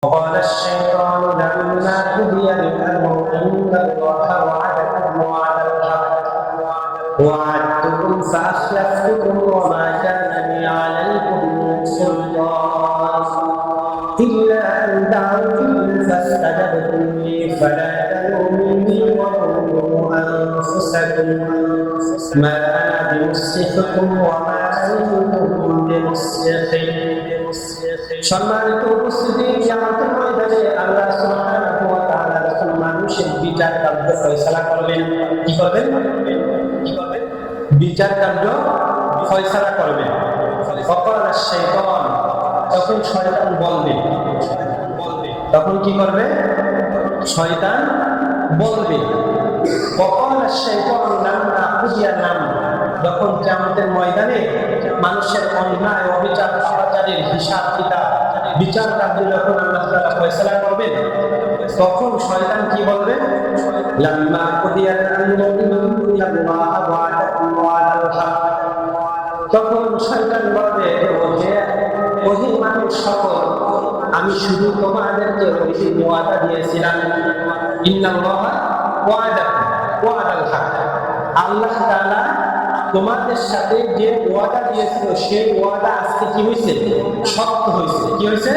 وقال الشيطان لما قضي الأمر إن الله وعدكم وعد الحق وعدتكم فأخلفتكم وما كان لي عليكم من سلطان إلا أن دعوتكم فاستجبتم لي فلا تلوموني ولوموا أنفسكم ما أنا بمصرخكم وما أنتم بمصرخي সম্মানিত উপস্থিতি, কিয়ামতের ময়দানে আল্লাহ সুবহানাহু ওয়া তাআলা যখন মানুষের বিচার কার্য ফয়সালা করবেন, কি করবেন? বিচার কার্য ফয়সালা করবেন। ফাকালা শাইতান, তখন শয়তান বলবে, তখন কি করবে? শয়তান বলবে। ফাকালা শাইতান লাম্মা কুদিয়াল আমর, যখন কিয়ামতের ময়দানে মানুষের অন্যায় অবিচার পাপাচারের হিসাব কিতাব বিচার কার্য যখন আল্লাহ তাআলা ফয়সালা করবেন, তখন শয়তান কি বলবে? লাম্মা কুদিয়াল আমরু ইন্নাল্লাহা ওয়া'দাকুম ওয়া'দাল হক, তখন শয়তান বলবে, ওহে মানুষ সকল, আমি শুধু তোমাদেরকে ওই ওয়াদা দিয়েছিলাম, ইন্নাল্লাহা ওয়া'দাকুম ওয়া'দাল হক, আল্লাহ তাআলা তোমাদের সাথে যে ওয়াদা দিয়েছিল সেই ওয়াদা আজকে কি হয়েছে? সত্য হয়েছে। কি হয়েছে?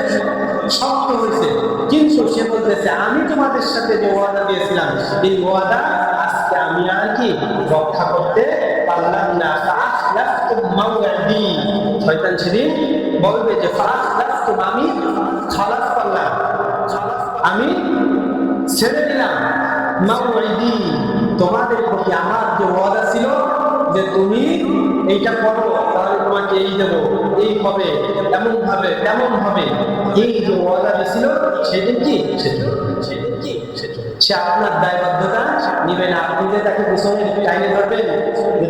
সত্য হয়েছে। কিন্তু সে বলতেছে, আমি তোমাদের সাথে যে ওয়াদা দিয়েছিলাম এই ওয়াদা আজকে আমি আর কি রক্ষা করতে পারলাম না। ফাআখলাফতুম মাওয়াদি, শয়তান সেদিন বলবে যে ফাআখলাফতুম, আমি খালাফ করলাম, আমি ছেড়ে দিলাম মাওয়াদি, তোমাদের প্রতি আমার যে ওয়াদা ছিল যে তুমি এইটা করো তাহলে তোমাকে এই দেবো, এই হবে, এমন ভাবে তেমন হবে, এই যে ওয়াদা ছিল সেদিন কি সে আপনার দায়বদ্ধতা নিবে না। আপনি যে তাকে পিছনে টাইনে ধরবেন,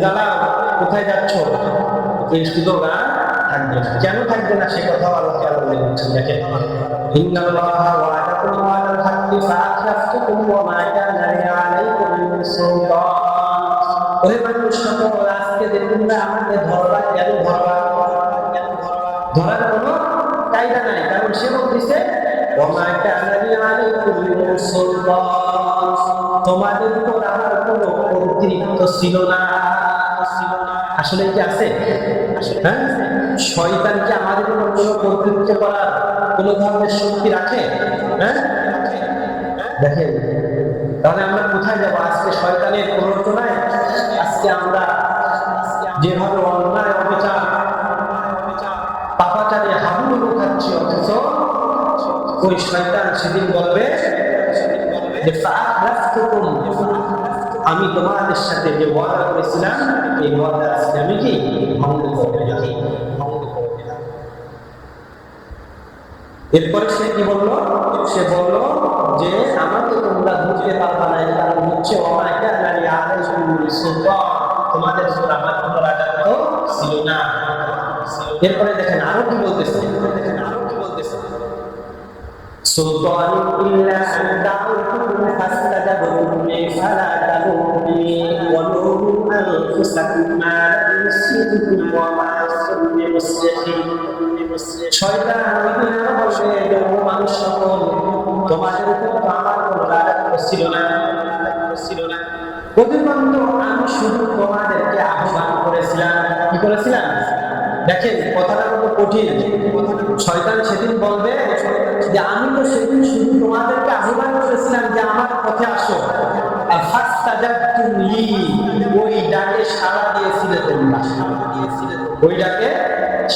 দাদা কোথায় যাচ্ছ, এই সুযোগ আর থাকবে না। কেন থাকবে না সে কথাও আল্লাহ তাআলা বলে দিচ্ছেন। দেখেন, ইন্নাল্লাহা ওয়া'দাকুম ওয়া'দাল হাক্কি ফাআখলাফতুকুম ওয়া মা কানা লি আলাইকুম মিন সুলতান, ওহে মানুষ সকল, আজকে যে তোমরা আমাকে ধরবা, কেন ধরবা? ধরার কোনো কায়দা নাই, কারণ সে বলতেছে তোমাদের উপর আমার কোনো কর্তৃত্ব ছিল না। আসলে কি আছে? হ্যাঁ, শয়তান কি আমাদের উপর কোনো কর্তৃত্ব করার কোনো ধরনের শক্তি রাখে? হ্যাঁ, দেখেন তাহলে আমরা কোথায় যাবো? আজকে শয়তানের প্ররোচনায় আজকে আমরা যেভাবে অন্যায় অবিচার পাপাচারে হাবুডুবু খাচ্ছি, অথচ ওই শয়তান সেদিন বলবে যে ফাআখলাফতুকুম, আমি তোমাদের সাথে যে ওয়াদা করেছিলাম এই ওয়াদা আজকে আমি কি ভঙ্গ করে দিলাম। এরপরে সে কি বললো? সে বলল যে আমাকে তোমরা ধরতে পারবা না, এর কারণ হচ্ছে ওমা কানা লি আলাইকুম মিন সুলতান, তোমাদের উপর আমার কোনো রাজত্ব ছিল না। এরপরে দেখেন আরো কি বলতেছে, সুলতান ইল্লা আন দাউতুকুম ফাস্তাজাবতুম লি ফালা তালুমুনি ওয়া লুমু আনফুসাকুম মা লাবিসতুকুম ওয়া মা আনতুম বিমুসরিখিন। শয়তান ওইদিন বলবে যে ও মানুষ সকল, তোমাদের উপর তো আমার কোনো রাজত্ব ছিল না, প্রতিবন্ধ আমি শুধু তোমাদেরকে আহ্বান করেছিলাম। কি করেছিলাম? দেখেন কথাটা কত কঠিন। শয়তান সেদিন বলবে যে আমি তো সেদিন শুধু তোমাদেরকে আহ্বান করেছিলাম যে আমার পথে আসো, আর ফাস্তাজাবতুম লি, ওই ডাকে সাড়া দিয়েছিলে তোমরা, ওই ডাকে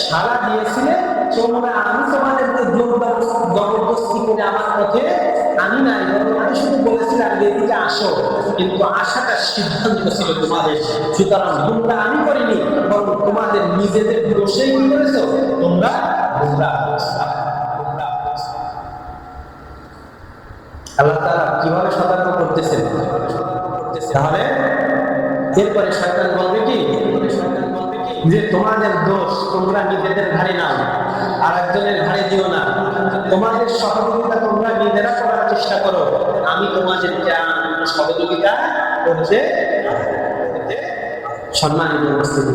সাড়া দিয়েছিলে তোমরা। আমি তোমাদেরকে জবরদস্তি করে আমার পথে আনি নাই, আমি শুধু বলেছিলাম যে এদিকে আসো, কিন্তু আসাটা সিদ্ধান্ত ছিল তোমাদের। সুতরাং তোমরা আমি করিনি, বরং তোমাদের নিজেদের দোষেই কি করেছো? তোমরা আল্লাহ তাআলা কিভাবে সতর্ক করতেছেন? তাহলে এরপরে শয়তান বলবে কি যে তোমাদের দোষ তোমরা নিজেদের ঘাড়ে নাও, আর একজনের ঘাড়ে দিও না, তোমাদের সহযোগিতা তোমরা নিজেরা করার চেষ্টা করো, আমি তোমাদেরকে সহযোগিতা করতে। সম্মানিত উপস্থিতি।